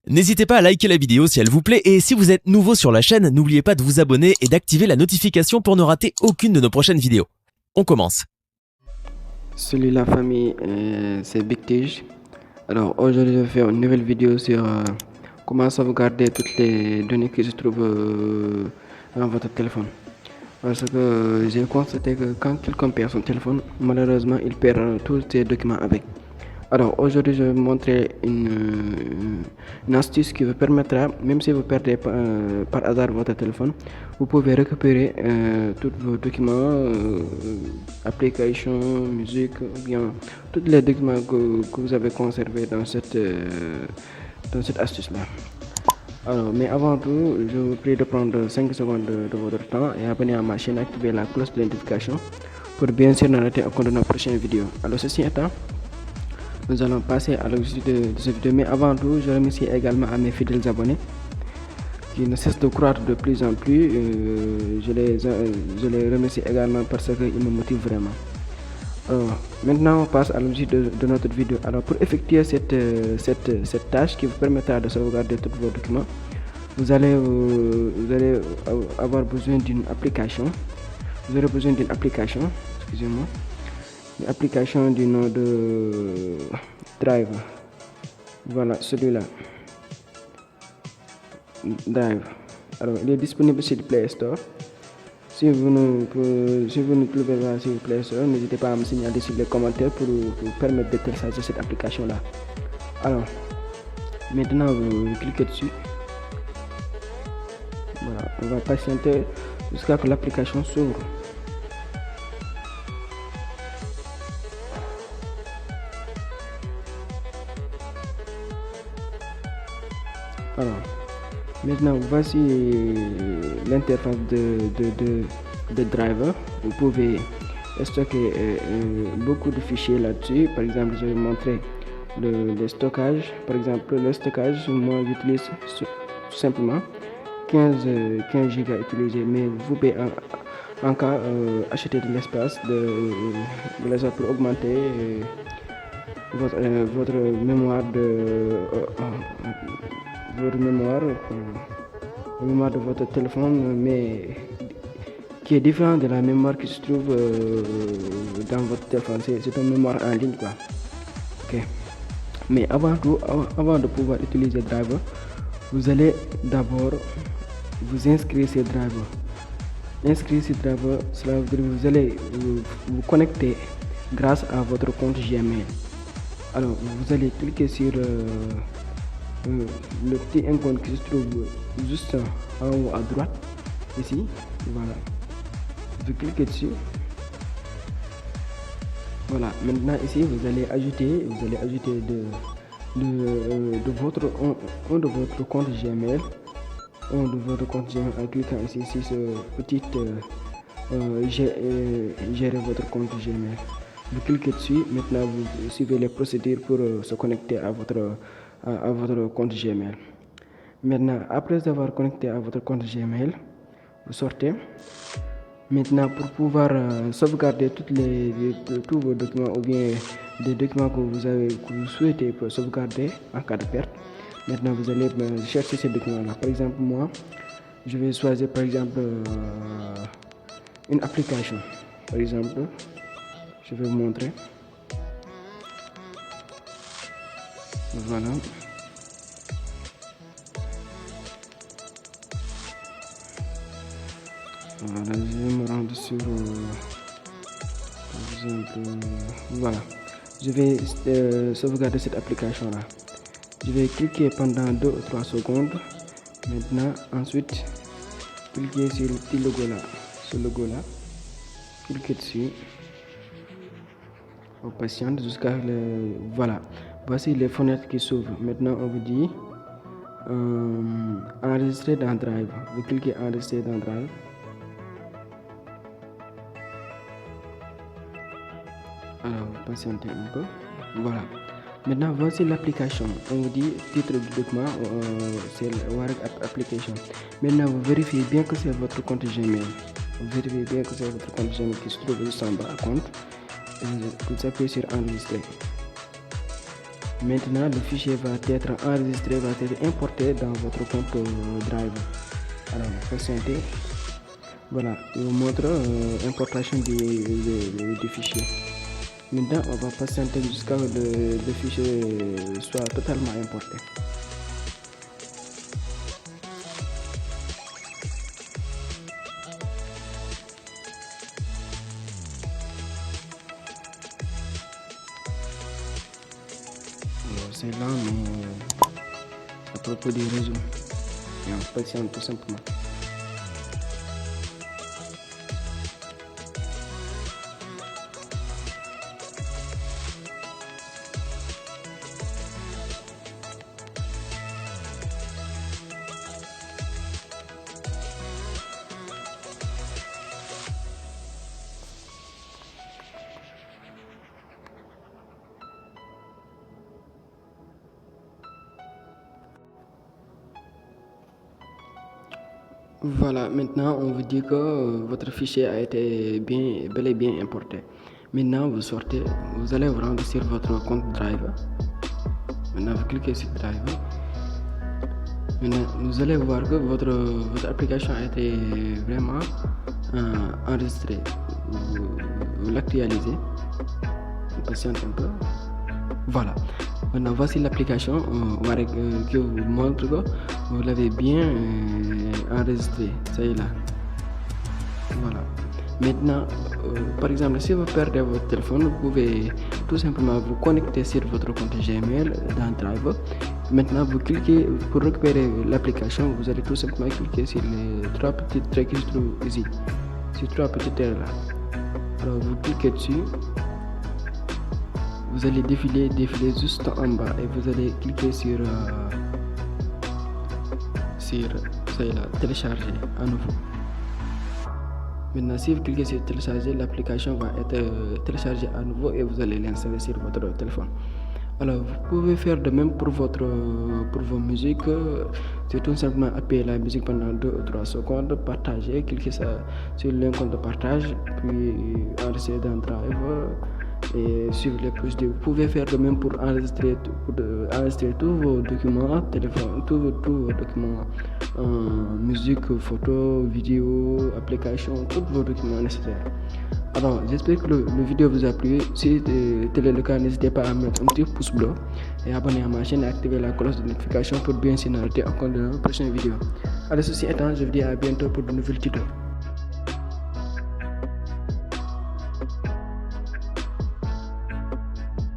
N'hésitez pas à liker la vidéo si elle vous plaît et si vous êtes nouveau sur la chaîne, n'oubliez pas de vous abonner et d'activer la notification pour ne rater aucune de nos prochaines vidéos. On commence. Salut la famille, c'est Big Tige. Alors aujourd'hui je vais faire une nouvelle vidéo sur comment sauvegarder toutes les données qui se trouvent dans votre téléphone. Parce que j'ai constaté que quand quelqu'un perd son téléphone, malheureusement il perd tous ses documents avec. Alors aujourd'hui je vais vous montrer une astuce qui vous permettra, même si vous perdez par hasard votre téléphone, vous pouvez récupérer tous vos documents, applications, musique, ou bien tous les documents que vous avez conservés dans cette astuce là. Alors, mais avant tout, je vous prie de prendre 5 secondes de votre temps et abonner à ma chaîne, activer la cloche de notification pour bien sûr ne rater aucune de nos prochaines vidéos. Alors ceci étant, nous allons passer à l'objet de cette vidéo, mais avant tout, je remercie également à mes fidèles abonnés qui ne cessent de croître de plus en plus. Je les remercie également parce qu'ils me motivent vraiment. Alors, maintenant, on passe à l'objet de notre vidéo. Alors, pour effectuer cette tâche qui vous permettra de sauvegarder tous vos documents, vous allez avoir besoin d'une application. Vous aurez besoin d'une application, excusez-moi, une application du nom de Drive. Voilà, celui-là. Drive. Alors, il est disponible sur le Play Store. Si vous ne trouvez pas sur le Play Store, n'hésitez pas à me signaler sur les commentaires pour vous permettre de télécharger cette application-là. Alors, maintenant, vous cliquez dessus. Voilà, on va patienter jusqu'à ce que l'application s'ouvre. Alors, maintenant voici l'interface de Driver. Vous pouvez stocker beaucoup de fichiers là-dessus. Par exemple, je vais vous montrer le stockage. Par exemple, le stockage, moi j'utilise tout simplement 15 Go utilisés, mais vous pouvez en cas acheter de l'espace pour augmenter votre mémoire de votre téléphone, mais qui est différent de la mémoire qui se trouve dans votre téléphone. C'est une mémoire en ligne, quoi. Ok. Mais avant de pouvoir utiliser Driver, vous allez d'abord vous inscrire sur Driver. Inscrire sur Driver, cela veut dire que vous allez vous connecter grâce à votre compte Gmail. Alors, vous allez cliquer sur le petit icône qui se trouve juste en haut à droite, ici. Voilà. Vous cliquez dessus. Voilà. Maintenant, ici, vous allez ajouter de votre compte Gmail. De votre compte Gmail en cliquant ici sur ce petit gérer votre compte Gmail. Vous cliquez dessus. Maintenant, vous suivez les procédures pour se connecter à votre compte Gmail. Maintenant, après avoir connecté à votre compte Gmail, vous sortez. Maintenant, pour pouvoir sauvegarder tous vos documents ou bien des documents que vous souhaitez sauvegarder en cas de perte, maintenant vous allez chercher ces documents-là. Par exemple, moi, je vais choisir par exemple une application. Par exemple, je vais vous montrer. Voilà. Voilà, je vais me rendre sur par exemple, voilà. Je vais sauvegarder cette application là. Je vais cliquer pendant 2 ou 3 secondes. Maintenant, ensuite, cliquez sur le petit logo là. Ce logo là. Cliquez dessus. On patiente jusqu'à voilà. Voici les fenêtres qui s'ouvrent. Maintenant, on vous dit enregistrer dans Drive. Vous cliquez enregistrer dans Drive. Alors, patientez un peu. Voilà. Maintenant, voici l'application. On vous dit titre du document, c'est Warrant Application. Maintenant, vous vérifiez bien que c'est votre compte Gmail. Vous vérifiez bien que c'est votre compte Gmail qui se trouve juste en bas à compte. Et vous appuyez sur enregistrer. Maintenant, le fichier va être enregistré, va être importé dans votre compte Drive. Alors, patientez. Voilà, je vous montre l'importation du fichier. Maintenant, on va patienter jusqu'à ce que le fichier soit totalement importé. C'est lent, mais à propos du réseau. Et on patiente tout simplement. Voilà, maintenant on vous dit que votre fichier a été bel et bien importé. Maintenant vous sortez, vous allez vous rendre sur votre compte Drive. Maintenant vous cliquez sur Drive. Maintenant vous allez voir que votre application a été vraiment enregistrée. Vous l'actualisez. Patientez un peu. Voilà. Maintenant, voici l'application qui vous montre que vous l'avez bien enregistré. Ça y est là. Voilà. Maintenant, par exemple, si vous perdez votre téléphone, vous pouvez tout simplement vous connecter sur votre compte Gmail dans Drive. Maintenant, vous cliquez pour récupérer l'application. Vous allez tout simplement cliquer sur les trois petits traits qui se trouvent ici. Ces trois petits traits là. Alors, vous cliquez dessus. Vous allez défiler juste en bas et vous allez cliquer sur télécharger à nouveau. Maintenant, si vous cliquez sur télécharger, l'application va être téléchargée à nouveau et vous allez l'installer sur votre téléphone. Alors, vous pouvez faire de même pour vos musiques. C'est tout simplement appuyer la musique pendant 2 ou 3 secondes, partager, cliquez sur le lien de partage, puis enregistrer dans Drive et suivre les procédures. Vous pouvez faire de même pour enregistrer tous vos documents, tous vos documents, musique, photos, vidéos, applications, tous vos documents nécessaires. Alors, j'espère que la vidéo vous a plu. Si tel est le cas, n'hésitez pas à mettre un petit pouce bleu et abonner à ma chaîne et activer la cloche de notification pour bien s'y noter en compte de nos prochaines vidéos. Alors, ceci étant, je vous dis à bientôt pour de nouvelles tutos.